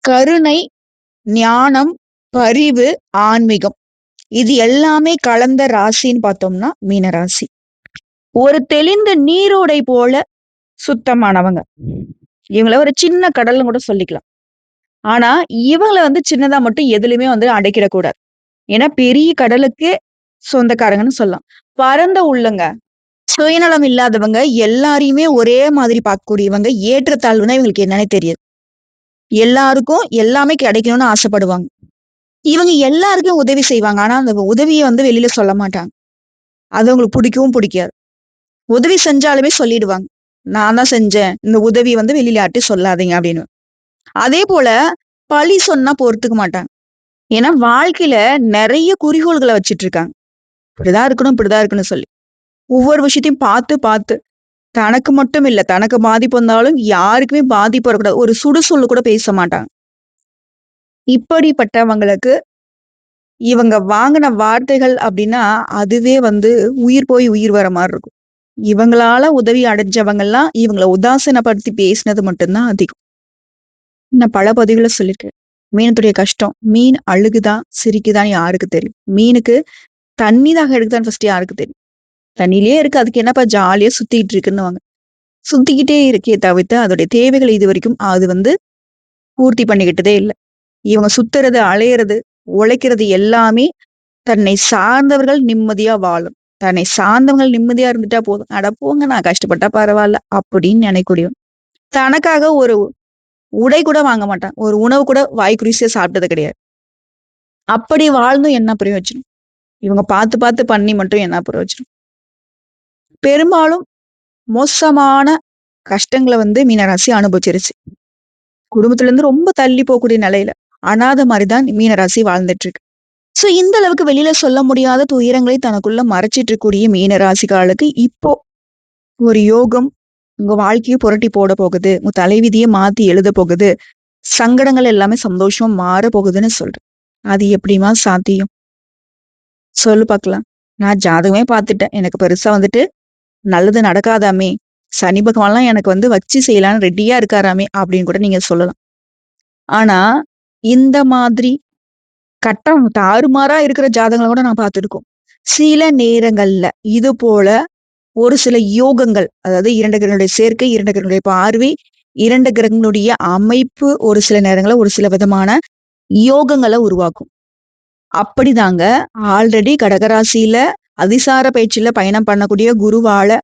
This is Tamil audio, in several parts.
கருணை, ஞானம், பரிவு, ஆன்மீகம். இது எல்லாமே கலந்த ராசின்னு பார்த்தோம்னா மீனராசி. ஒரு தெளிந்த நீரோடை போல சுத்தமானவங்க. இவங்கள ஒரு சின்ன கடல்னு கூட சொல்லிக்கலாம். ஆனா, இவங்கள சின்னதா மட்டும் எதுலயுமே அடைக்கிடக்கூடாது. ஏன்னா, பெரிய கடலுக்கே சொந்தக்காரங்கன்னு சொல்லலாம். பரந்த உள்ளங்க. சுயநலம் இல்லாதவங்க, எல்லாரையுமே ஒரே மாதிரி பார்க்கக்கூடியவங்க, ஏற்றத்தாழ்வுனா இவங்களுக்கு என்னன்னே தெரியாது. எல்லாருக்கும் எல்லாமே கிடைக்கணும்னு ஆசைப்படுவாங்க. இவங்க எல்லாருக்கும் உதவி செய்வாங்க. ஆனா, அந்த உதவிய வெளியில சொல்ல மாட்டாங்க. அது அவங்களுக்கு பிடிக்கவும் பிடிக்காது. உதவி செஞ்சாலுமே சொல்லிடுவாங்க. நான் தான் செஞ்சேன். இந்த உதவி வெளியில யார்ட்டயும் சொல்லாதீங்க அப்படின்னு. அதே போல பழி சொன்னா பொறுத்துக்க மாட்டாங்க. ஏன்னா வாழ்க்கையில நெறைய குறிக்கோள்கள வச்சுட்டு இருக்காங்க. இப்படிதான் இருக்கணும், இப்படிதான் இருக்கணும்னு சொல்லி. ஒவ்வொரு விஷயத்தையும் பார்த்து, பார்த்து தனக்கு மட்டும் இல்ல, தனக்கு பாதிப்பு வந்தாலும் யாருக்குமே பாதிப்பு வரக்கூடாது. ஒரு சுடுசொல்லு கூட பேச மாட்டாங்க. இப்படிப்பட்டவங்களுக்கு இவங்க வாங்கின வார்த்தைகள் அப்படின்னா, அதுவே உயிர் போய் உயிர் வர மாரி இருக்கும். இவங்களால உதவி அடைஞ்சவங்கலாம் இவங்கள உதாசீனப்படுத்தி பேசினது மட்டும் தான் அதிகம். நான் பல பதிவுல சொல்லியிருக்கேன். மீனத்துடைய கஷ்டம். மீன் அழுகுதா, சிரிக்குதான்னு யாருக்கு தெரியும்? மீனுக்கு தண்ணி தாகம் எடுக்குதான்னு ஃபர்ஸ்ட் யாருக்கு தெரியும்? தண்ணியிலேயே இருக்கு. அதுக்கு என்னப்பா ஜாலியா சுத்திட்டு இருக்குன்னுவாங்க. சுத்திக்கிட்டே இருக்கே தவிர்த்து அதோடைய தேவைகள் இதுவரைக்கும் அது பூர்த்தி பண்ணிக்கிட்டதே இல்ல. இவங்க சுத்துறது, அலையறது, உழைக்கிறது எல்லாமே தன்னை சார்ந்தவர்கள் நிம்மதியா வாழும். தன்னை சார்ந்தவர்கள் நிம்மதியா இருந்துட்டா போதும். அட போங்க நான் கஷ்டப்பட்டா பரவால்ல அப்படின்னு நினைக்கக்கூடியவன். தனக்காக ஒரு உடை கூட வாங்க மாட்டான். ஒரு உணவு கூட வாய்க்கு ருசியா சாப்பிட்டது கிடையாது. அப்படி வாழ்ந்தும் என்ன பிரயோஜனம்? இவங்க பார்த்து பார்த்து பண்ணி மட்டும் என்ன பிரயோஜனம்? பெரும்பாலும் மோசமான கஷ்டங்கள மீனராசி அனுபவிச்சிருச்சு. குடும்பத்துல இருந்து ரொம்ப தள்ளி போகக்கூடிய நிலையில. அனாதை மாரி தான் மீனராசி வாழ்ந்துட்டு இருக்கு. சோ இந்த அளவுக்கு வெளியில சொல்ல முடியாத துயரங்களை தனக்குள்ள மறைச்சிட்டு இருக்கக்கூடிய மீனராசிக்காரர்களுக்கு இப்போ ஒரு யோகம் உங்க வாழ்க்கையை புரட்டி போட போகுது. உங்க தலைவிதியை மாத்தி எழுத போகுது. சங்கடங்கள் எல்லாமே சந்தோஷமா மாற போகுதுன்னு சொல்றேன். அது எப்படிம்மா சாத்தியம்? சொல்லு பார்க்கலாம். நான் ஜாதகமே பார்த்துட்டேன். எனக்கு பெருசா நல்லது நடக்காதாமே. சனி பகவான்லாம் எனக்கு வச்சு செய்யலான்னு ரெடியா இருக்காராமே அப்படின்னு கூட நீங்க சொல்லலாம். ஆனா, இந்த மாதிரி கட்டம் தாறுமாறா இருக்கிற ஜாதகங்கள கூட நான் பார்த்துருக்கோம். சில நேரங்கள்ல இது போல ஒரு சில யோகங்கள், அதாவது 2 கிரகங்களுடைய சேர்க்கை, 2 கிரகங்களுடைய பார்வை, 2 கிரகங்களுடைய அமைப்பு ஒரு சில நேரங்கள்ல ஒரு சில விதமான யோகங்கள உருவாக்கும். அப்படிதாங்க ஆல்ரெடி கடகராசியில அதிசார பயிற்சியில பயணம் பண்ணக்கூடிய குருவால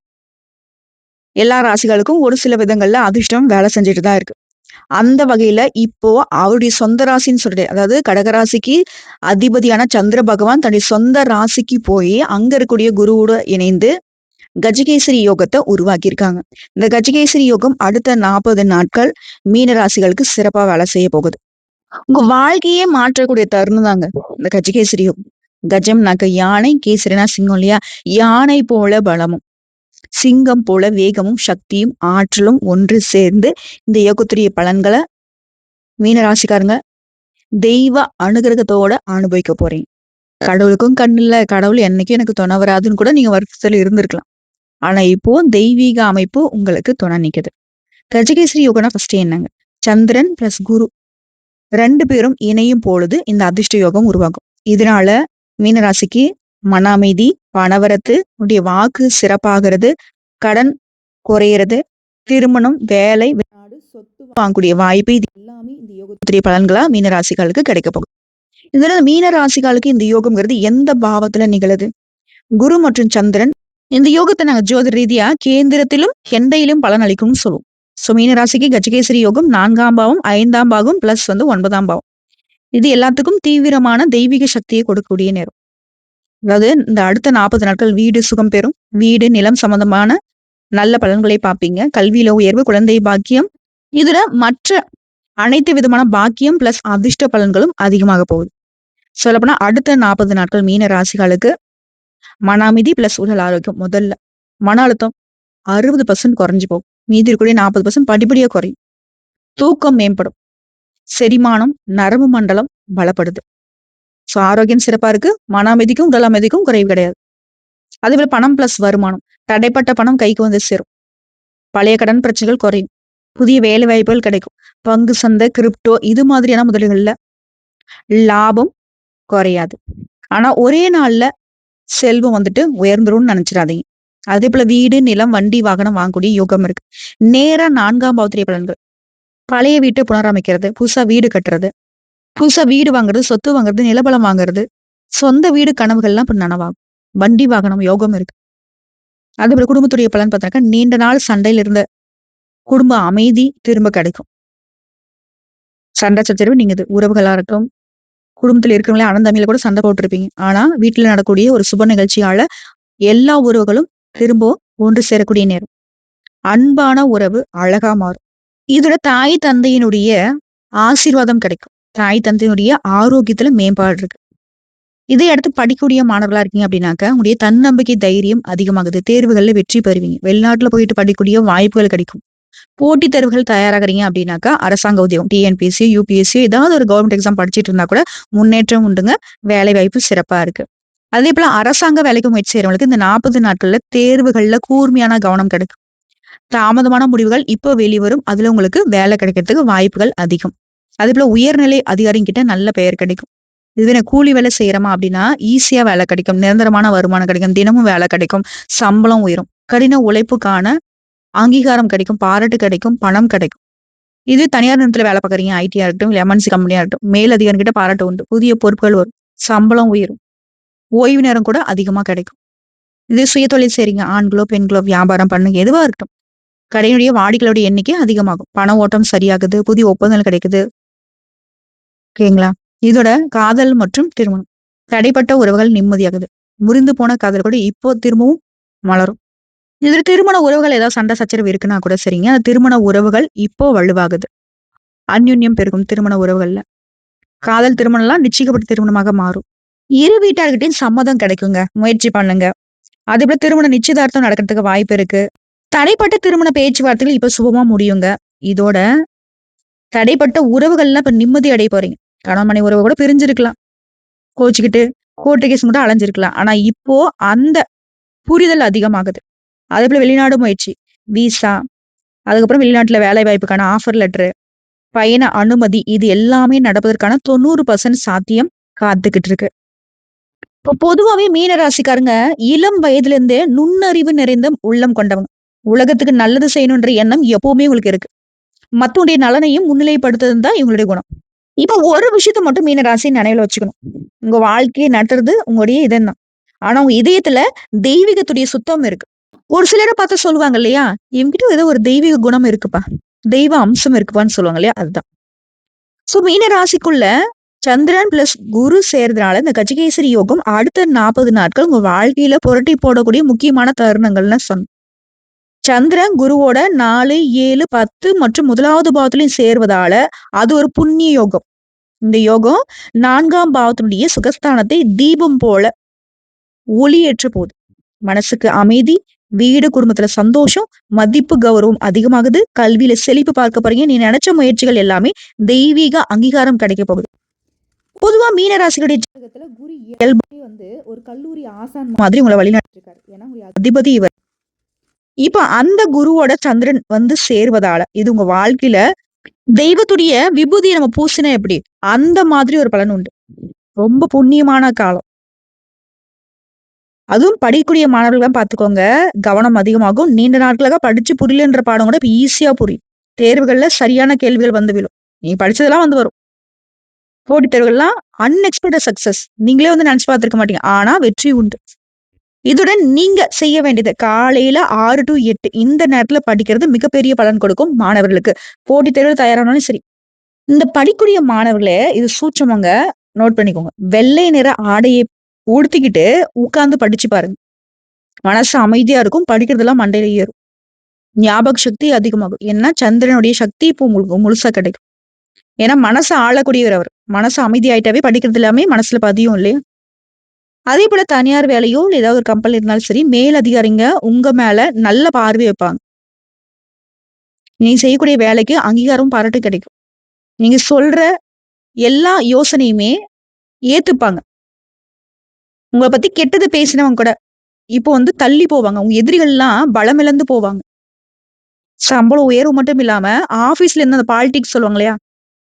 எல்லா ராசிகளுக்கும் ஒரு சில விதங்கள்ல அதிர்ஷ்டம் வேலை செஞ்சுட்டு தான் இருக்கு. அந்த வகையில இப்போ அவருடைய சொந்த ராசின்னு சொல்லிட்டு, அதாவது கடகராசிக்கு அதிபதியான சந்திர பகவான் தன்னுடைய சொந்த ராசிக்கு போய் அங்க இருக்கக்கூடிய குருவோட இணைந்து கஜகேசரி யோகத்தை உருவாக்கியிருக்காங்க. இந்த கஜகேசரி யோகம் அடுத்த 40 நாட்கள் மீன ராசிகளுக்கு சிறப்பா வேலை செய்ய போகுது. உங்க வாழ்க்கையே மாற்றக்கூடிய தருணம் தாங்க இந்த கஜகேசரி யோகம். கஜம்னாக்க யானை, கேசரினா சிங்கம் இல்லையா? யானை போல பலமும், சிங்கம் போல வேகமும், சக்தியும், ஆற்றலும் ஒன்று சேர்ந்து இந்த யோகத்துடைய பலன்களை மீனராசிக்காரங்க தெய்வ அனுகிரகத்தோட அனுபவிக்க போறீங்க. கடவுளுக்கும் கண் இல்ல, கடவுள் என்னைக்கும் எனக்கு துணை வராதுன்னு கூட நீங்க வருத்தத்துல இருந்திருக்கலாம். ஆனா இப்போ தெய்வீக அமைப்பு உங்களுக்கு துணை நிக்குது. கஜகேசரி யோகனா ஃபர்ஸ்ட் என்னங்க? சந்திரன் பிளஸ் குரு 2 பேரும் இணையும் பொழுது இந்த அதிர்ஷ்ட யோகம் உருவாகும். இதனால மீனராசிக்கு மன அமைதி, பணவரத்து, உடைய வாக்கு சிறப்பாகிறது, கடன் குறையிறது, திருமணம், வேலை, வெளிநாடு, சொத்து வாங்கக்கூடிய வாய்ப்பு இது எல்லாமே இந்த யோகத்துடைய பலன்களா மீனராசிகளுக்கு கிடைக்க போகுது. இதுல மீனராசிகளுக்கு இந்த யோகம்ங்கிறது எந்த பாவத்துல நிகழுது? குரு மற்றும் சந்திரன் இந்த யோகத்தை நாங்க ஜோதிட ரீதியா கேந்திரத்திலும் கெண்டையிலும் பலன் அளிக்கும்னு சொல்லுவோம். சோ மீனராசிக்கு கஜகேசரி யோகம் 4ஆம் பாவம், 5ஆம் பாகம் பிளஸ் 9ஆம் பாவம். இது எல்லாத்துக்கும் தீவிரமான தெய்வீக சக்தியை கொடுக்கக்கூடிய நேரம். அதாவது இந்த அடுத்த 40 நாட்கள் வீடு சுகம் பெறும். வீடு, நிலம் சம்பந்தமான நல்ல பலன்களை பார்ப்பீங்க. கல்வியில உயர்வு, குழந்தை பாக்கியம், இதுல மற்ற அனைத்து விதமான பாக்கியம் பிளஸ் அதிர்ஷ்ட பலன்களும் அதிகமாக போகுது. சொல்லப்போனா அடுத்த 40 நாட்கள் மீன ராசிகளுக்கு மன அமைதி பிளஸ் உடல் ஆரோக்கியம். முதல்ல மன அழுத்தம் 60% குறைஞ்சு போகும். மீதி இருக்கக்கூடிய 40% படிப்படியா குறையும். தூக்கம் மேம்படும். செரிமானம், நரம்பு மண்டலம் பலப்படுது. சோ ஆரோக்கியம் சிறப்பா இருக்கு. மன அமைதிக்கும் உடல் அமைதிக்கும் குறைவு கிடையாது. அதே போல பணம் பிளஸ் வருமானம். தடைப்பட்ட பணம் கைக்கு சேரும். பழைய கடன் பிரச்சனைகள் குறையும். புதிய வேலை வாய்ப்புகள் கிடைக்கும். பங்கு சந்தை, கிரிப்டோ இது மாதிரியான முதலீடுகள்ல லாபம் குறையாது. ஆனா ஒரே நாள்ல செல்வம் வந்துட்டு உயர்ந்துரும்னு நினைச்சிடாதீங்க. அதேபோல வீடு, நிலம், வண்டி, வாகனம் வாங்கக்கூடிய யோகம் இருக்கு. நேரா 4ஆம் பாவத்துடைய பலன்கள். பழைய வீட்ட புனரமைக்கிறது, புதுசா வீடு கட்டுறது, புதுசா வீடு வாங்குறது, சொத்து வாங்குறது, நிலபலம் வாங்குறது, சொந்த வீடு கனவுகள்லாம் இப்ப நனவாகும். வண்டி, வாகனம் யோகம் இருக்கு. அதேபோல குடும்பத்துடைய பலன் பார்த்தாக்கா, நீண்ட நாள் சண்டையில இருந்த குடும்ப அமைதி திரும்ப கிடைக்கும். சண்டை சச்சரவு நீங்குது. உறவுகளா இருக்கட்டும், குடும்பத்துல இருக்கிறவங்களே அண்ணன் தம்பியில கூட சண்டை போட்டிருப்பீங்க. ஆனா வீட்டுல நடக்கக்கூடிய ஒரு சுப நிகழ்ச்சியால எல்லா உறவுகளும் திரும்ப ஒன்று சேரக்கூடிய நேரம். அன்பான உறவு அழகா மாறும். இதோட தாய் தந்தையினுடைய ஆசீர்வாதம் கிடைக்கும். தாய் தந்தையினுடைய ஆரோக்கியத்துல மேம்பாடு இருக்கு. இதை அடுத்து படிக்கக்கூடிய மாணவர்களா இருக்கீங்க அப்படின்னாக்க, உங்களுடைய தன்னம்பிக்கை தைரியம் அதிகமாகுது. தேர்வுகள்ல வெற்றி பெறுவீங்க. வெளிநாட்டுல போயிட்டு படிக்கக்கூடிய வாய்ப்புகள் கிடைக்கும். போட்டித் தேர்வுகள் தயாராகுறீங்க அப்படின்னாக்கா, அரசாங்க உத்தியோகம் டிஎன்பிஎஸ்சி, யுபிஎஸ்சி ஏதாவது ஒரு கவர்மெண்ட் எக்ஸாம் படிச்சுட்டு இருந்தா கூட முன்னேற்றம் உண்டுங்க. வேலை வாய்ப்பு சிறப்பா இருக்கு. அதே போல அரசாங்க வேலைக்கு முயற்சி செய்றவங்களுக்கு இந்த 40 நாட்கள்ல தேர்வுகள்ல கூர்மையான கவனம் கிடைக்கும். தாமதமான முடிவுகள் இப்போ வெளிவரும். அதுல உங்களுக்கு வேலை கிடைக்கிறதுக்கு வாய்ப்புகள் அதிகம். அதே போல உயர்நிலை அதிகாரிகிட்ட நல்ல பெயர் கிடைக்கும். இதுவே நான் கூலி வேலை செய்யறோமா அப்படின்னா ஈஸியா வேலை கிடைக்கும். நிரந்தரமான வருமானம் கிடைக்கும். தினமும் வேலை கிடைக்கும். சம்பளம் உயரும். கடின உழைப்புக்கான அங்கீகாரம் கிடைக்கும். பாராட்டு கிடைக்கும். பணம் கிடைக்கும். இது தனியார் நிறுவனத்துல வேலை பார்க்குறீங்க. ஐடியா இருக்கட்டும், இல்ல எம்என்சி கம்பெனியா இருக்கட்டும். மேல் அதிகாரி கிட்ட பாராட்டு உண்டு. புதிய பொறுப்புகள் வரும். சம்பளம் உயரும். ஓய்வு நேரம் கூட அதிகமா கிடைக்கும். இதே சுயதொழில் செய்றீங்க. ஆண்களோ, பெண்களோ வியாபாரம் பண்ணுங்க. எதுவா இருக்கட்டும். கடையினுடைய வாடிக்கையாளருடைய எண்ணிக்கை அதிகமாகும். பண ஓட்டம் சரியாகுது. புதிய ஒப்பந்தங்கள் கிடைக்குது. ஓகேங்களா? இதோட காதல் மற்றும் திருமணம். தடைப்பட்ட உறவுகள் நிம்மதியாகுது. முறிந்து போன காதல் கூட இப்போ திரும்பவும் மலரும். இதுல திருமண உறவுகள் ஏதாவது சண்டை சச்சரவு இருக்குன்னா கூட சரிங்க. அந்த திருமண உறவுகள் இப்போ வலுவாகுது. அந்யுன்யம் பெருகும் திருமண உறவுகள்ல. காதல் திருமணம்லாம் நிச்சயிக்கப்பட்ட திருமணமாக மாறும். இரு வீட்டார்கிட்டயும் சம்மதம் கிடைக்குங்க. முயற்சி பண்ணுங்க. அதேபோல திருமண நிச்சயதார்த்தம் நடக்கிறதுக்கு வாய்ப்பு இருக்கு. தடைப்பட்ட திருமண பேச்சுவார்த்தைகள் இப்ப சுபமா முடியுங்க. இதோட தடைப்பட்ட உறவுகள்லாம் இப்ப நிம்மதி அடைய போறீங்க. கணவன் மனைவி உறவு கூட பிரிஞ்சிருக்கலாம். கோச்சுக்கிட்டு கோர்ட்டு கேஸ் மட்டும் அலைஞ்சிருக்கலாம். ஆனா இப்போ அந்த புரிதல் அதிகமாகுது. அதே போல வெளிநாடு முயற்சி, விசா, அதுக்கப்புறம் வெளிநாட்டுல வேலை வாய்ப்புக்கான ஆஃபர் லெட்டரு, பயண அனுமதி இது எல்லாமே நடப்பதற்கான 90% சாத்தியம் காத்துக்கிட்டு இருக்கு. இப்போ பொதுவாவே மீன ராசிக்காரங்க இளம் வயதுல இருந்தே நுண்ணறிவு நிறைந்த உள்ளம் கொண்டவங்க. உலகத்துக்கு நல்லது செய்யணுன்ற எண்ணம் எப்பவுமே உங்களுக்கு இருக்கு. மத்தவங்களுடைய நலனையும் முன்னிலைப்படுத்துறது தான் இவங்களுடைய குணம். இப்ப ஒரு விஷயத்த மட்டும் மீன ராசி நினைவுல வச்சுக்கணும். உங்க வாழ்க்கையை நடத்துறது உங்களுடைய இதயம் தான். ஆனா உங்க இதயத்துல தெய்வீகத்துடைய சுத்தம் இருக்கு. ஒரு சிலரை பார்த்து சொல்லுவாங்க இல்லையா? இவங்கிட்ட ஏதோ ஒரு தெய்வீக குணம் இருக்குப்பா. தெய்வ அம்சம் இருக்குப்பான்னு சொல்லுவாங்க இல்லையா? அதுதான். சோ மீன ராசிக்குள்ள சந்திரன் பிளஸ் குரு சேர்றதுனால இந்த கஜகேசரி யோகம் அடுத்த 40 நாட்கள் உங்க வாழ்க்கையில புரட்டி போடக்கூடிய முக்கியமான தருணங்கள்னு சொன்னோம். சந்திரன் குருவோட 4, 7, 10 மற்றும் முதலாவது பாவத்திலையும் சேர்வதால அது ஒரு புண்ணிய யோகம். இந்த யோகம் 4ஆம் பாவத்தினுடைய சுகஸ்தானத்தை தீபம் போல ஒளியேற்ற போகுது. மனசுக்கு அமைதி, வீடு குடும்பத்துல சந்தோஷம், மதிப்பு கௌரவம் அதிகமாகுது. கல்வியில செழிப்பு பார்க்க போறீங்க. நீ நினைச்ச முயற்சிகள் எல்லாமே தெய்வீக அங்கீகாரம் கிடைக்க போகுது. பொதுவா மீன ராசிகளுடைய ஜாதகத்துல குரு இயல்பே ஒரு கல்லூரி ஆசான் மாதிரி உங்களை வழிநடத்திட்டு இருக்காரு. ஏன்னா உங்களுடைய அதிபதி இவர். இப்ப அந்த குருவோட சந்திரன் சேர்வதால இது உங்க வாழ்க்கையில தெய்வத்துடைய விபூதியை நம்ம பூசினா எப்படி அந்த மாதிரி ஒரு பலன் உண்டு. ரொம்ப புண்ணியமான காலம். அதுவும் படிக்கக்கூடிய மாணவர்கள் பாத்துக்கோங்க. கவனம் அதிகமாகும். நீண்ட நாட்களாக படிச்சு புரியலன்ற பாடம் கூட இப்ப ஈஸியா புரியும். தேர்வுகள்ல சரியான கேள்விகள் விழும். நீ படிச்சதெல்லாம் வரும். போட்டித் தேர்வுகள்லாம் அன்எக்ஸ்பெக்டட் சக்சஸ். நீங்களே நினைச்சு பார்த்திருக்க மாட்டீங்க. ஆனா வெற்றி உண்டு. இதுடன் நீங்க செய்ய வேண்டியது காலையில 6 to 8 இந்த நேரத்துல படிக்கிறது மிகப்பெரிய பலன் கொடுக்கும் மாணவர்களுக்கு. போட்டித் தேர்வு தயாரானாலும் சரி. இந்த படிக்கூடிய மாணவர்களே இது சூட்சமங்க. நோட் பண்ணிக்கோங்க. வெள்ளை நிற ஆடையை உடுத்திக்கிட்டு உட்கார்ந்து படிச்சு பாருங்க. மனசு அமைதியா இருக்கும். படிக்கிறதெல்லாம் மண்டையில ஏறும். ஞாபக சக்தி அதிகமாகும். ஏன்னா சந்திரனுடைய சக்தி இப்போ உங்களுக்கு முழுசா கிடைக்கும். ஏன்னா மனசை ஆளக்கூடியவர் அவர். மனசு அமைதியாயிட்டாவே படிக்கிறது எல்லாமே மனசுல பதியும் இல்லையா? அதே போல தனியார் வேலையோ இல்ல ஏதாவது ஒரு கம்பெனி இருந்தாலும் சரி, மேல் அதிகாரிங்க உங்க மேல நல்ல பார்வை வைப்பாங்க. நீ செய்யக்கூடிய வேலைக்கு அங்கீகாரம் பாராட்டு கிடைக்கும். நீங்க சொல்ற எல்லா யோசனையுமே ஏத்துப்பாங்க. உங்களை பத்தி கெட்டது பேசினவங்க கூட இப்போ தள்ளி போவாங்க. உங்க எதிரிகள்லாம் பலமிழந்து போவாங்க. சம்பளம் உயர்வு மட்டும் இல்லாம, ஆஃபீஸ்ல இருந்து அந்த பாலிடிக்ஸ் சொல்லுவாங்க இல்லையா?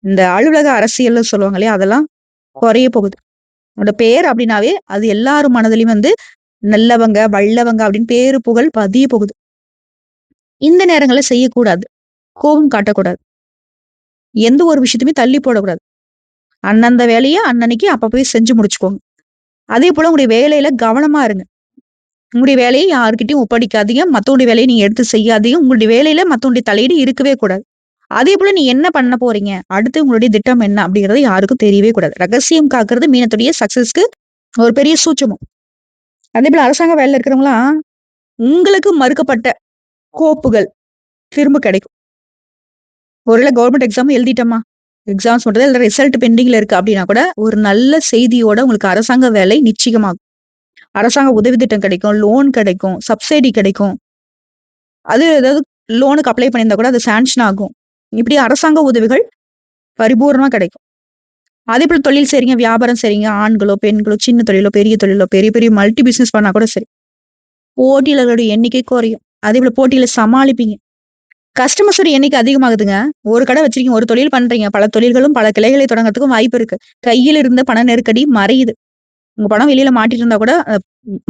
இந்த அலுவலக அரசியல்னு சொல்லுவாங்க இல்லையா? அதெல்லாம் குறைய போகுது. உன்னோட பேர் அப்படின்னாவே, அது எல்லாரும் மனதிலயும் வந்து நல்லவங்க, வல்லவங்க அப்படின்னு பேரு, புகழ் பதிய போகுது. இந்த நேரங்கள்ல செய்யக்கூடாது. கோபம் காட்டக்கூடாது. எந்த ஒரு விஷயத்தையுமே தள்ளி போடக்கூடாது. அந்தந்த வேலைய அன்னன்னைக்கு அப்ப செஞ்சு முடிச்சுக்கோங்க. அதேபோல உங்களுடைய வேலையில கவனமா இருங்க. உங்களுடைய வேலைய யார்கிட்டயும் ஒப்படைக்காதீங்க. மத்தவங்களுடைய வேலைய நீங்க எடுத்து செய்யாதீங்க. உங்களுடைய வேலையில மத்தவங்களுடைய தலையீடு இருக்கவே கூடாது. அதேபோல நீ என்ன பண்ண போறீங்க? அடுத்து உங்களுடைய திட்டம் என்ன? அப்படிங்கிறது யாருக்கும் தெரியவே கூடாது. ரகசியம் காக்கிறது மீனத்துடைய சக்சஸ்க்கு ஒரு பெரிய சூட்சுமம். அதேபோல அரசாங்க வேலையில இருக்கிறவங்கலாம், உங்களுக்கு மறுக்கப்பட்ட கோப்புகள் திரும்ப கிடைக்கும். ஒருவேள கவர்ன்மென்ட் எக்ஸாம் எழுதிட்டோமா, எக்ஸாம்ஸ் மட்டும் தான் இல்ல ரிசல்ட் பெண்டிங்ல இருக்கு அப்படின்னா கூட, ஒரு நல்ல செய்தியோட உங்களுக்கு அரசாங்க வேலை நிச்சயமாகும். அரசாங்க உதவி திட்டம் கிடைக்கும், லோன் கிடைக்கும், சப்சிடி கிடைக்கும். அது ஏதாவது லோனுக்கு அப்ளை பண்ணியிருந்தா கூட அது சாங்ஷன் ஆகும். இப்படி அரசாங்க உதவிகள் பரிபூரணமா கிடைக்கும். அதேபோல தொழில் செய்றீங்க, வியாபாரம் செய்றீங்க, ஆண்களோ, பெண்களோ, சின்ன தொழிலோ, பெரிய தொழிலோ, பெரிய பெரிய மல்டி பிசினஸ் பண்ணா கூட சரி. போட்டியாளர்களுடைய எண்ணிக்கை குறையும். அதேபோல போட்டியில சமாளிப்பீங்க. கஸ்டமர்ஸோட எண்ணிக்கை அதிகமாகுதுங்க. ஒரு கடை வச்சிருக்கீங்க, ஒரு தொழில் பண்றீங்க. பல தொழில்களும், பல கிளைகளை தொடங்குறதுக்கும் வாய்ப்பு இருக்கு. கையில் இருந்த பண நெருக்கடி மறையுது. உங்க பணம் வெளியில மாட்டிட்டு இருந்தா கூட,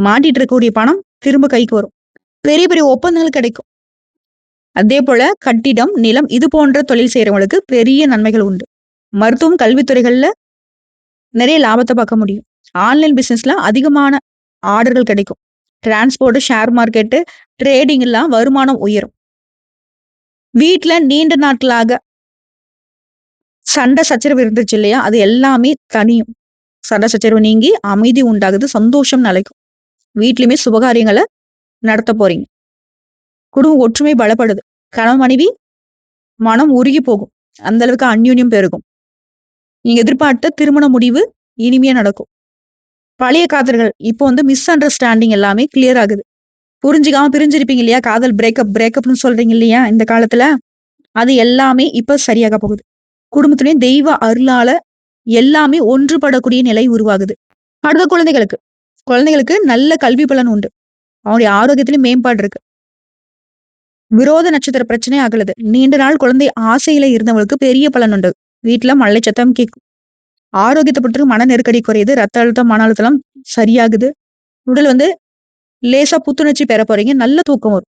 மாட்டிட்டு இருக்கக்கூடிய பணம் திரும்ப கைக்கு வரும். பெரிய பெரிய ஒப்பந்தங்கள் கிடைக்கும். அதேபோல கட்டிடம், நிலம் இது போன்ற தொழில் செய்றவங்களுக்கு பெரிய நன்மைகள் உண்டு. மருத்துவம், கல்வித்துறைகள்ல நிறைய லாபத்த பார்க்க முடியும். ஆன்லைன் பிசினஸ்ல அதிகமான ஆர்டர்கள் கிடைக்கும். டிரான்ஸ்போர்ட், ஷேர் மார்க்கெட், ட்ரேடிங் எல்லாம் வருமானம் உயரும். வீட்ல நீண்ட நாட்களாக சண்டை சச்சரவு இருந்துச்சு இல்லையா? அது எல்லாமே தணியும். சண்டை சச்சரவு நீங்கி அமைதி உண்டாகுது. சந்தோஷம் நிலைக்கும். வீட்லயுமே சுபகாரியங்கள நடத்த போறீங்க. குடும்ப ஒற்றுமை பலப்படுது. கணவன், மனைவி மனம் உருகி போகும். அந்த அளவுக்கு அந்யோன்யம் பெருகும். நீங்க எதிர்பார்த்த திருமண முடிவு இனிமையா நடக்கும். பழைய காதல்கள் இப்போ வந்து மிஸ் அண்டர்ஸ்டாண்டிங் எல்லாமே கிளியர் ஆகுது. புரிஞ்சுக்காம பிரிஞ்சிருப்பீங்க இல்லையா? காதல் பிரேக்கப்ன்னு சொல்றீங்க இல்லையா? இந்த காலத்துல. அது எல்லாமே இப்ப சரியாக போகுது. குடும்பத்திலயும் தெய்வ அருளால எல்லாமே ஒன்றுபடக்கூடிய நிலை உருவாகுது. அடுத்த குழந்தைகளுக்கு. குழந்தைகளுக்கு நல்ல கல்வி பலன் உண்டு. அவங்களுடைய ஆரோக்கியத்திலும் மேம்பாடு இருக்கு. விரோத நட்சத்திர பிரச்சனை அகலுது. நீண்ட நாள் குழந்தை ஆசையில இருந்தவங்களுக்கு பெரிய பலன் உண்டு. வீட்ல மழலை சத்தம் கேட்கும். ஆரோக்கியத்தை பொறுத்து மன நெருக்கடி குறையுது. ரத்த அழுத்தம், மன அழுத்தம் சரியாகுது. உடல் வந்து லேசா புத்துணர்ச்சி பெற போறீங்க. நல்ல தூக்கம் வரும்.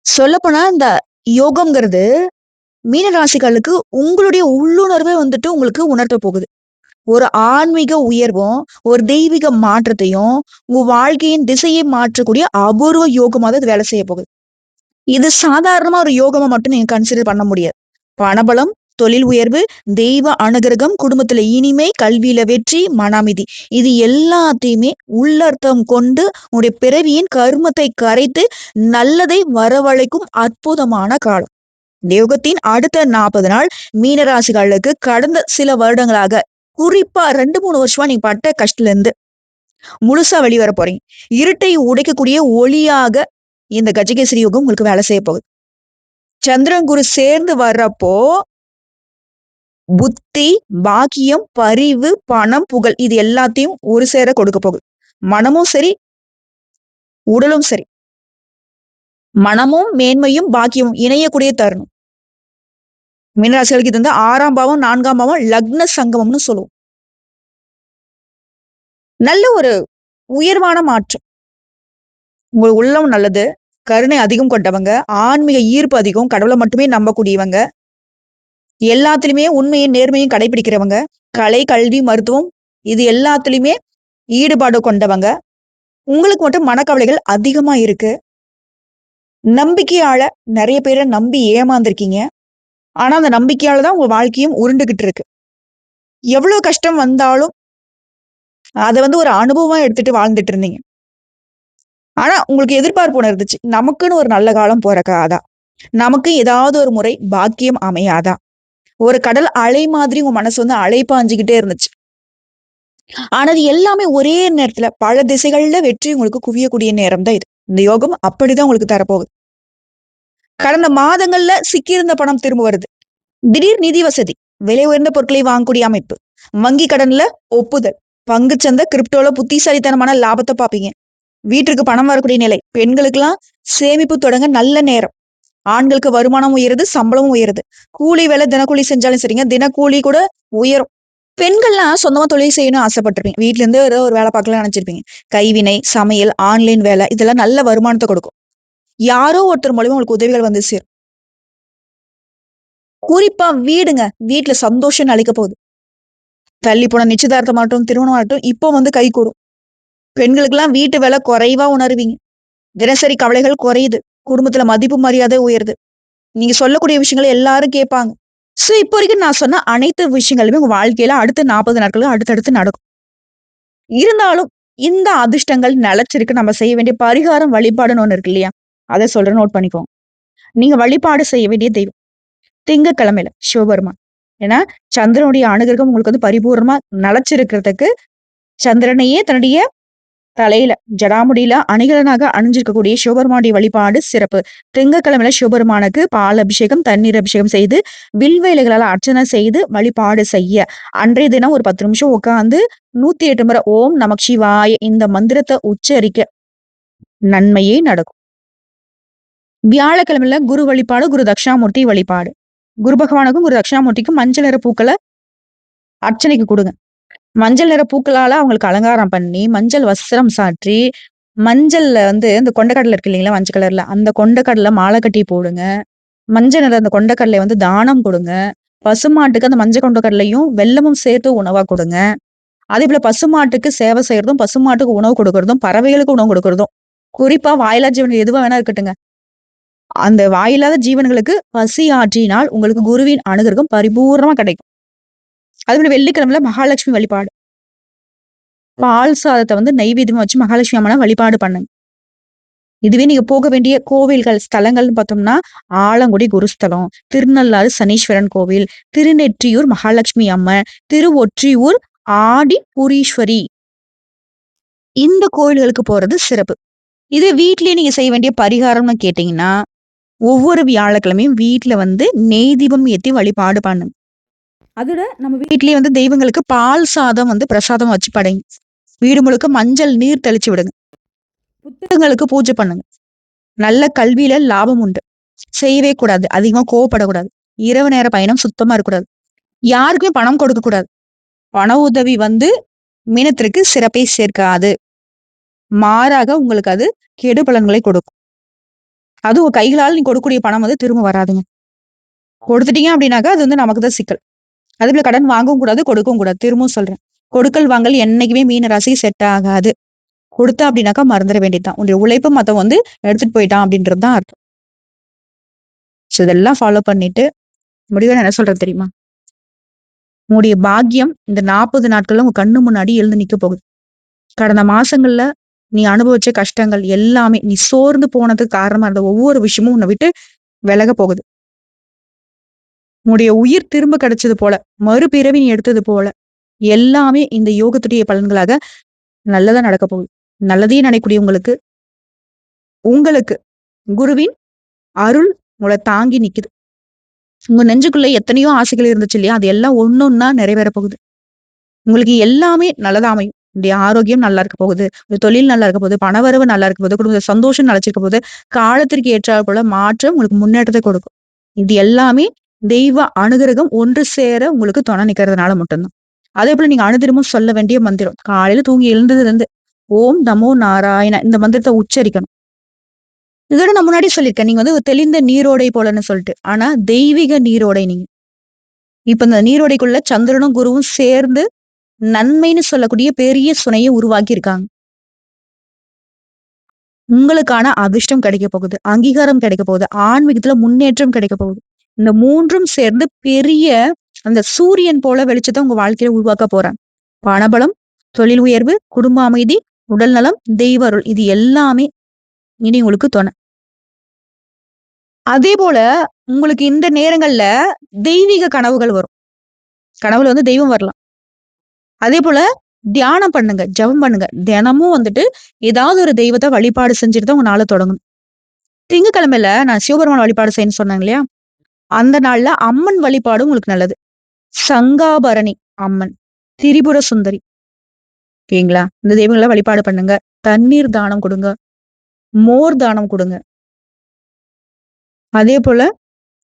சொல்லப்போனா இந்த யோகம்ங்கிறது மீன ராசிகளுக்கு உங்களுடைய உள்ளுணர்வே வந்துட்டு உங்களுக்கு உணர்த்த போகுது. ஒரு ஆன்மீக உயர்வும், ஒரு தெய்வீக மாற்றத்தையும், உங்க வாழ்க்கையின் திசையை மாற்றக்கூடிய அபூர்வ யோகமா தான் இது வேலை செய்ய போகுது. இது சாதாரணமா ஒரு யோகமா மட்டும் நீங்க கன்சிடர் பண்ண முடியாது. பணபலம், தொழில் உயர்வு, தெய்வ அனுகிரகம், குடும்பத்துல இனிமை, கல்வியில வெற்றி, மன அமைதி. இது எல்லாத்தையுமே உள்ளர்த்தம் கொண்டு உங்களுடைய பிறவியின் கருமத்தை கரைத்து நல்லதை வரவழைக்கும் அற்புதமான காலம். இந்த யுகத்தின் அடுத்த 40 நாள் மீனராசிகளுக்கு கடந்த சில வருடங்களாக குறிப்பா 2, 3 வருஷமா நீங்க பட்ட கஷ்டத்துல இருந்து முழுசா வெளிவர போறீங்க. இருட்டை உடைக்கக்கூடிய ஒளியாக இந்த கஜகேசரி யோகம் உங்களுக்கு வேலை செய்ய போகுது. சந்திரன் குரு சேர்ந்து வர்றப்போ புத்தி, பாக்கியம், பரிவு, பணம், புகழ் இது எல்லாத்தையும் ஒரு சேர கொடுக்க போகுது. மனமும் சரி, உடலும் சரி. மனமும், மேன்மையும், பாக்கியமும் இணையக்கூடிய தருணம். மீனராசிகளுக்கு இது வந்து 6ஆம் பாவம், 4ஆம் பாவம், லக்ன சங்கமம்னு சொல்லுவோம். நல்ல ஒரு உயர்வான மாற்றம். உங்க உள்ளம் நல்லது. கருணை அதிகம் கொண்டவங்க, ஆன்மீக ஈர்ப்பு அதிகம், கடவுளை மட்டுமே நம்பக்கூடியவங்க, எல்லாத்துலயுமே உண்மையும் நேர்மையும் கடைபிடிக்கிறவங்க, கலை, கல்வி, மருத்துவம் இது எல்லாத்துலயுமே ஈடுபாடு கொண்டவங்க. உங்களுக்கு மட்டும் மனக்கவலைகள் அதிகமா இருக்கு. நம்பிக்கையால நிறைய பேரை நம்பி ஏமாந்துருக்கீங்க. ஆனா அந்த நம்பிக்கையால தான் உங்க வாழ்க்கையும் உருண்டுகிட்டு இருக்கு. எவ்வளவு கஷ்டம் வந்தாலும் அதை வந்து ஒரு அனுபவமா எடுத்துட்டு வாழ்ந்துட்டு இருந்தீங்க. ஆனா உங்களுக்கு எதிர்பார்ப்பு ஒண்ணு இருந்துச்சு. நமக்குன்னு ஒரு நல்ல காலம் பொறக்காதா? நமக்கு ஏதாவது ஒரு முறை பாக்கியம் அமையாதா? ஒரு கடல் அலை மாதிரி உங்க மனசு வந்து அலைப்பாஞ்சுகிட்டே இருந்துச்சு. ஆனா அது எல்லாமே ஒரே நேரத்துல பல திசைகள்ல வெற்றி உங்களுக்கு குவியக்கூடிய நேரம் தான் இது. இந்த யோகம் அப்படிதான் உங்களுக்கு தரப்போகுது. கடந்த மாதங்கள்ல சிக்கியிருந்த பணம் திரும்ப வருது. திடீர் நிதி வசதி, விலை உயர்ந்த பொருட்களை வாங்கக்கூடிய அமைப்பு, வங்கி கடன்ல ஒப்புதல், பங்குச்சந்தை, கிரிப்டோல புத்திசாலித்தனமான லாபத்தை பார்ப்பீங்க. வீட்டிற்கு பணம் வரக்கூடிய நிலை, பெண்களுக்கெல்லாம் சேமிப்பு தொடங்க நல்ல நேரம். ஆண்களுக்கு வருமானம் உயருது, சம்பளமும் உயருது. கூலி வேலை தினக்கூலி செஞ்சாலும் சரிங்க, தினக்கூலி கூட உயரும். பெண்கள்லாம் சொந்தமா தொழில் செய்யணும்னு ஆசைப்பட்டிருப்பீங்க. வீட்ல இருந்து ஏதோ ஒரு வேலை பார்க்கலாம்னு நினைச்சிருப்பீங்க. கைவினை, சமையல், ஆன்லைன் வேலை இதெல்லாம் நல்ல வருமானத்த கொடுக்கும். யாரோ ஒருத்தர் மூலியமா உங்களுக்கு உதவிகள் வந்து சேரும். குறிப்பா வீடுங்க. வீட்ல சந்தோஷம் அளிக்க போகுது. தள்ளி போன நிச்சயதார்த்தமாகட்டும், திருமணமாகட்டும் இப்போ வந்து கைகூடும். பெண்களுக்கெல்லாம் வீட்டு வேலை குறைவா உணருவீங்க. தினசரி கவலைகள் குறையுது. குடும்பத்துல மதிப்பு மரியாதை உயருது. நீங்க சொல்லக்கூடிய விஷயங்கள எல்லாரும் கேட்பாங்க. சோ, இப்போ வரைக்கும் நான் சொன்ன அனைத்து விஷயங்களுமே உங்க வாழ்க்கையில அடுத்த 40 நாட்களுக்கு அடுத்தடுத்து நடக்கும். இருந்தாலும் இந்த அதிர்ஷ்டங்கள் நிலைச்சிருக்கு. நம்ம செய்ய வேண்டிய பரிகாரம் வழிபாடுன்னு ஒண்ணு இருக்கு இல்லையா? அத சொல்றேன் நோட் பண்ணிக்கோங்க. நீங்க வழிபாடு செய்ய வேண்டிய தெய்வம். திங்கட்கிழமையில சிவபெருமான். ஏன்னா, சந்திரனுடைய அனுகிரகம் உங்களுக்கு வந்து பரிபூரணமா நிலைச்சிருக்கிறதுக்கு சந்திரனையே தன்னுடைய தலையில ஜடாமுடியில அணிகலனாக அணிஞ்சிருக்கக்கூடிய சிவபெருமானுடைய வழிபாடு சிறப்பு. திங்கட்கிழமையில சிவபெருமானுக்கு பால் அபிஷேகம், தண்ணீர் அபிஷேகம் செய்து, வில்வ இலைகளால அர்ச்சனை செய்து வழிபாடு செய்ய, அன்றைய தினம் ஒரு 10 நிமிஷம் உட்கார்ந்து 108 முறை ஓம் நமக் சிவாய இந்த மந்திரத்த உச்சரிக்க நன்மையே நடக்கும். வியாழக்கிழமையில குரு வழிபாடு, குரு தட்சிணாமூர்த்தி வழிபாடு. குரு பகவானுக்கும், குரு தட்சிணாமூர்த்திக்கும் மஞ்சள் நிற பூக்கள அர்ச்சனைக்கு குடுங்க. மஞ்சள் நிற பூக்களால அவங்களுக்கு அலங்காரம் பண்ணி, மஞ்சள் வஸ்திரம் சாற்றி, மஞ்சள்ல வந்து இந்த கொண்டைக்கடலை இருக்கு இல்லைங்களா? மஞ்சள் கலர்ல. அந்த கொண்டைக்கடல மாலை கட்டி போடுங்க. மஞ்சள் நிற அந்த கொண்டைக்கடலைய வந்து தானம் குடுங்க. பசுமாட்டுக்கு அந்த மஞ்சள் கொண்டைக்கடலையும், வெல்லமும் சேர்த்து உணவா குடுங்க. அதேபோல பசுமாட்டுக்கு சேவை செய்யறதும், பசுமாட்டுக்கு உணவு கொடுக்கறதும், பறவைகளுக்கு உணவு கொடுக்கறதும், குறிப்பா வாயில்லா ஜீவன் எதுவா வேணா இருக்கட்டுங்க. அந்த வாயில்லாத ஜீவன்களுக்கு பசி ஆற்றினால் உங்களுக்கு குருவின் அனுகிரகம் பரிபூரணமா கிடைக்கும். அதேபோல வெள்ளிக்கிழமையில மகாலட்சுமி வழிபாடு. பால் சாதத்த வந்து நைவேத்தியமா வச்சு மகாலட்சுமி அம்மன வழிபாடு பண்ணுங்க. இதுவே நீங்க போக வேண்டிய கோவில்கள், ஸ்தலங்கள்னு பார்த்தோம்னா, ஆலங்குடி குருஸ்தலம், திருநள்ளாறு சனீஸ்வரன் கோவில், திருநெற்றியூர் மகாலட்சுமி அம்மன், திருவொற்றியூர் ஆடிபுரீஸ்வரி. இந்த கோயில்களுக்கு போறது சிறப்பு. இதே வீட்லயே நீங்க செய்ய வேண்டிய பரிகாரம்னு கேட்டீங்கன்னா, ஒவ்வொரு வியாழக்கிழமையும் வீட்ல வந்து நெய் தீபம் ஏத்தி வழிபாடு பண்ணுங்க. அதோட நம்ம வீட்லயே வந்து தெய்வங்களுக்கு பால் சாதம் வந்து பிரசாதம் வச்சு படைங்க. வீடு முழுக்க மஞ்சள் நீர் தெளிச்சு விடுங்க. புத்தகங்களுக்கு பூஜை பண்ணுங்க. நல்ல கல்வியில லாபம் உண்டு. செய்யவே கூடாது. அதிகமா கோவப்படக்கூடாது. இரவு நேர பயணம் சுத்தமா இருக்கக்கூடாது. யாருக்குமே பணம் கொடுக்க கூடாது. பண உதவி வந்து மீனத்திற்கு சிறப்பை சேர்க்காது. மாறாக உங்களுக்கு அது கெடு பலன்களை கொடுக்கும். அதுவும் உங்க கைகளால நீங்க கொடுக்கக்கூடிய பணம் வந்து திரும்ப வராதுங்க. கொடுத்துட்டீங்க அப்படின்னாக்கா அது வந்து நமக்கு தான் சிக்கல். அதேபோல கடன் வாங்கவும் கூடாது, கொடுக்கவும் கூடாது. திரும்பவும் சொல்றேன். கொடுக்கல் வாங்கல் என்னைக்குமே மீன ராசிக்கு செட் ஆகாது. கொடுத்தா அப்படின்னாக்கா மறந்துட வேண்டியதுதான். உன்னுடைய உழைப்ப மத்தவன் வந்து எடுத்துட்டு போயிட்டான் அப்படின்றது தான் அர்த்தம். சோ இதெல்லாம் ஃபாலோ பண்ணிட்டு முடிவா நான் என்ன சொல்றேன் தெரியுமா? உன்னுடைய பாக்கியம் இந்த 40 நாட்கள்ல உங்க கண்ணு முன்னாடி எழுந்து நிக்க போகுது. கடந்த மாசங்கள்ல நீ அனுபவிச்ச கஷ்டங்கள் எல்லாமே, நீ சோர்ந்து போனதுக்கு காரணமா இருந்த ஒவ்வொரு விஷயமும் உன்னை விட்டு விலக போகுது. உன்னுடைய உயிர் திரும்ப கிடைச்சது போல, மறுபிறவி நீ எடுத்தது போல, எல்லாமே இந்த யோகத்துடைய பலன்களாக நல்லதா நடக்க போகுது. நல்லதையே நினைக்கக்கூடிய உங்களுக்கு உங்களுக்கு குருவின் அருள் உங்கள தாங்கி நிக்குது. உங்க நெஞ்சுக்குள்ள எத்தனையோ ஆசைகள் இருந்துச்சு இல்லையா? அது எல்லாம் ஒண்ணொன்னா நிறைவேற போகுது. உங்களுக்கு எல்லாமே நல்லதா அமையும். உங்களுடைய ஆரோக்கியம் நல்லா இருக்க போகுது. உங்க தொழில் நல்லா இருக்க போகுது. பணவரவு நல்லா இருக்க போகுது. குடும்பத்துல சந்தோஷம் நிலைச்சிருக்க போகுது. காலத்திற்கு ஏற்றாற் போல மாற்றம் உங்களுக்கு முன்னேற்றத்தை கொடுக்கும். இது எல்லாமே தெய்வ அனுகிரகம் ஒன்று சேர உங்களுக்கு துணை நிக்கிறதுனால மட்டும்தான். அதே போல நீங்க அனுதினமும் சொல்ல வேண்டிய மந்திரம். காலையில தூங்கி எழுந்ததுல இருந்து ஓம் நமோ நாராயண இந்த மந்திரத்தை உச்சரிக்கணும். இதோட நான் முன்னாடி சொல்லியிருக்கேன். நீங்க வந்து ஒரு தெளிந்த நீரோடை போலன்னு சொல்லிட்டு. ஆனா தெய்வீக நீரோடை நீங்க. இப்ப இந்த நீரோடைக்குள்ள சந்திரனும் குருவும் சேர்ந்து நன்மைன்னு சொல்லக்கூடிய பெரிய சுனையை உருவாக்கி இருக்காங்க. உங்களுக்கான அதிர்ஷ்டம் கிடைக்க போகுது. அங்கீகாரம் கிடைக்க போகுது. ஆன்மீகத்துல முன்னேற்றம் கிடைக்க போகுது. இந்த 3ம் சேர்ந்து பெரிய அந்த சூரியன் போல வெளிச்சத்த உங்க வாழ்க்கையில உருவாக்க போறாங்க. பணபலம், தொழில் உயர்வு, குடும்ப அமைதி, உடல் நலம், தெய்வ அருள் இது எல்லாமே இனி உங்களுக்கு துணை. அதே போல உங்களுக்கு இந்த நேரங்கள்ல தெய்வீக கனவுகள் வரும். கனவுல வந்து தெய்வம் வரலாம். அதே போல தியானம் பண்ணுங்க, ஜெபம் பண்ணுங்க. தினமும் வந்துட்டு ஏதாவது ஒரு தெய்வத்த வழிபாடு செஞ்சுட்டு தான் உங்க நாள தொடங்கணும். திங்கட்கிழமையில நான் சிவபெருமான் வழிபாடு செய்யணும்னு சொன்னேங்க இல்லையா? அந்த நாள்ல அம்மன் வழிபாடு உங்களுக்கு நல்லது. சங்காபரணி அம்மன், திரிபுர சுந்தரி ஓகேங்களா? இந்த தெய்வங்கள வழிபாடு பண்ணுங்க. தண்ணீர் தானம் கொடுங்க. மோர் தானம் கொடுங்க. அதே போல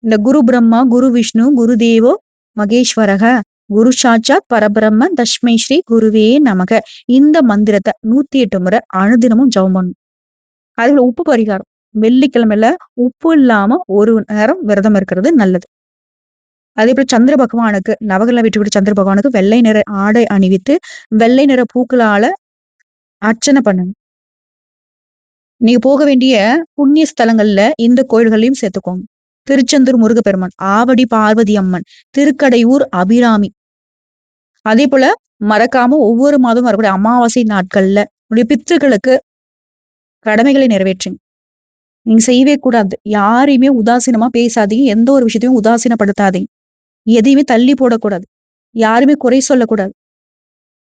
இந்த குரு பிரம்மா, குரு விஷ்ணு, குரு தேவோ மகேஸ்வரக, குரு சாட்சாத் பரபிரம்ம தஸ்மை ஸ்ரீ குருவே நமக. இந்த மந்திரத்தை 108 முறை அனுதினமும் ஜெபம் பண்ணணும். அதுல உப்பு பரிகாரம். வெள்ளிக்கிழமையில உப்பு இல்லாம ஒரு நேரம் விரதம் இருக்கிறது நல்லது. அதே போல சந்திர பகவானுக்கு நவகிரக வீட்டு சந்திர பகவானுக்கு வெள்ளை நிற ஆடை அணிவித்து வெள்ளை நிற பூக்களால அர்ச்சனை பண்ணுங்க. நீங்க போக வேண்டிய புண்ணிய ஸ்தலங்கள்ல இந்த கோயில்களையும் சேர்த்துக்கோங்க. திருச்செந்தூர் முருகப்பெருமான், ஆவடி பார்வதி அம்மன், திருக்கடையூர் அபிராமி. அதே போல மறக்காம ஒவ்வொரு மாதம் வரக்கூடிய அமாவாசை நாட்கள்ல உடைய பித்ருக்களுக்கு கடமைகளை நிறைவேற்றுங்க. நீங்க செய்யவே கூடாது. யாரையுமே உதாசீனமா பேசாதீங்க. எந்த ஒரு விஷயத்தையும் உதாசீனப்படுத்தாதீங்க. எதையுமே தள்ளி போடக்கூடாது. யாருமே குறை சொல்லக்கூடாது.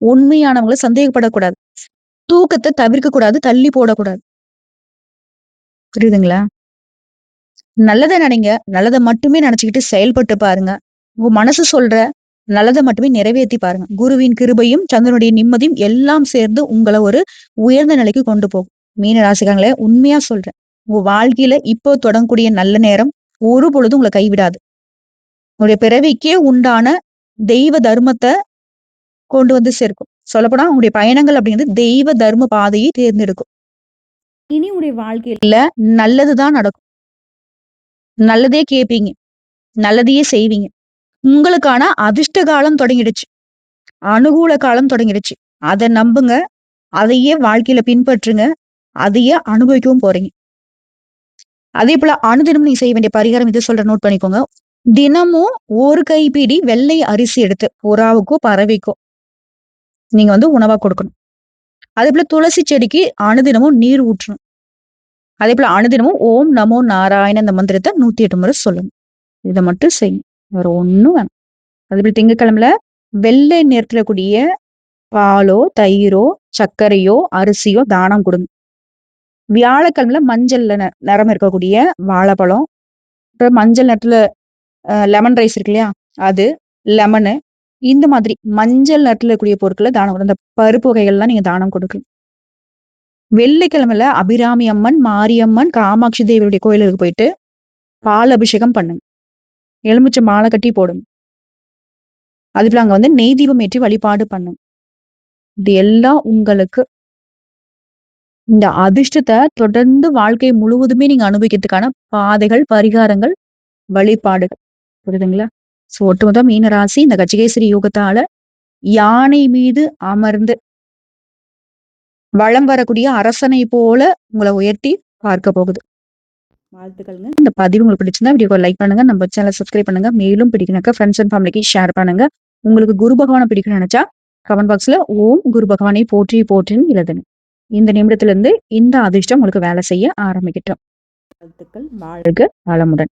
உண்மையானவங்களை சந்தேகப்படக்கூடாது. தூக்கத்தை தவிர்க்க கூடாது. தள்ளி போடக்கூடாது. புரியுதுங்களா? நல்லதை நினைங்க. நல்லதை மட்டுமே நினைச்சுக்கிட்டு செயல்பட்டு பாருங்க. உங்க மனசு சொல்ற நல்லதை மட்டுமே நிறைவேற்றி பாருங்க. குருவின் கிருபையும் சந்திரனுடைய நிம்மதியும் எல்லாம் சேர்ந்து உங்களை ஒரு உயர்ந்த நிலைக்கு கொண்டு போகும். மீன ராசிக்காரங்களே, உண்மையா சொல்றேன். உங்க வாழ்க்கையில இப்போ தொடங்கக்கூடிய நல்ல நேரம் ஒரு பொழுதும் உங்களை கைவிடாது. உங்களுடைய பிறவிக்கே உண்டான தெய்வ தர்மத்தை கொண்டு வந்து சேர்க்கும். சொல்லப்போனா உங்களுடைய பயணங்கள் அப்படிங்கிறது தெய்வ தர்ம பாதையை தேர்ந்தெடுக்கும். இனி உங்களுடைய வாழ்க்கையில நல்லதுதான் நடக்கும். நல்லதே கேட்பீங்க. நல்லதையே செய்வீங்க. உங்களுக்கான அதிர்ஷ்ட காலம் தொடங்கிடுச்சு. அனுகூல காலம் தொடங்கிடுச்சு. அதை நம்புங்க. அதையே வாழ்க்கையில பின்பற்றுங்க. அதையே அனுபவிக்கவும் போறீங்க. அதே போல அனுதினம் நீங்க செய்ய வேண்டிய பரிகாரம் இது சொல்ற நோட் பண்ணிக்கோங்க. தினமும் ஒரு கைப்பிடி வெள்ளை அரிசி எடுத்து புறாவுக்கோ பறவைக்கோ நீங்க உணவா கொடுக்கணும். அதே போல துளசி செடிக்கு அனுதினமும் நீர் ஊற்றணும். அதே போல அனுதினமும் ஓம் நமோ நாராயண இந்த மந்திரத்தை 108 முறை சொல்லணும். இதை மட்டும் செய்யும். வேற ஒண்ணும் வேணும். அதே போல திங்கட்கிழமையில வெள்ளை நிறத்துல கூடிய பாலோ தயிரோ சர்க்கரையோ அரிசியோ தானம் கொடுங்க. வியாழக்கிழமையில மஞ்சள்ல நிறம் இருக்கக்கூடிய வாழைப்பழம், அப்புறம் மஞ்சள் நிறத்துல லெமன் ரைஸ் இருக்கு இல்லையா, அது லெமனு, இந்த மாதிரி மஞ்சள் நிறத்துல இருக்கக்கூடிய பொருட்களை தானம் கொடுங்க. இந்த பருப்பு வகைகள்லாம் நீங்க தானம் கொடுக்கலாம். வெள்ளிக்கிழமையில அபிராமி அம்மன், மாரியம்மன், காமாட்சி தேவியுடைய கோயிலுக்கு போயிட்டு பால் அபிஷேகம் பண்ணுங்க. எலுமிச்சை மாலை கட்டி போடுங்க. அதுல அங்க நெய் தீபம் ஏற்றி வழிபாடு பண்ணுங்க. இது எல்லாம் உங்களுக்கு இந்த அதிர்ஷ்டத்தை தொடர்ந்து வாழ்க்கை முழுவதுமே நீங்க அனுபவிக்கிறதுக்கான பாதைகள், பரிகாரங்கள், வழிபாடுகள். புரியுதுங்களா? சோ ஒட்டுமொத்த மீனராசி இந்த கஜகேசரி யோகத்தால யானை மீது அமர்ந்து வளம் வரக்கூடிய அரசனை போல உங்களை உயர்த்தி பார்க்க போகுது. வாழ்த்துக்கள்ங்க. இந்த பதிவு உங்களுக்கு பிடிச்சிருந்தா வீடியோ லைக் பண்ணுங்க, நம்ம சேனல் சப்ஸ்கிரைப் பண்ணுங்க. மேலும் பிடிக்கணுக்கா ஃப்ரெண்ட்ஸ் அண்ட் ஃபேமிலிக்கு ஷேர் பண்ணுங்க. உங்களுக்கு குரு பகவானை பிடிக்கணும்னு நினைச்சா கமெண்ட் பாக்ஸ்ல ஓம் குரு பகவானை போற்றி போற்றின்னு எழுதுங்க. இந்த நிமிடத்துல இருந்து இந்த அதிர்ஷ்டம் உங்களுக்கு வேலை செய்ய ஆரம்பிக்கட்டும். வாழ்த்துக்கள். வாழ்க வளமுடன்.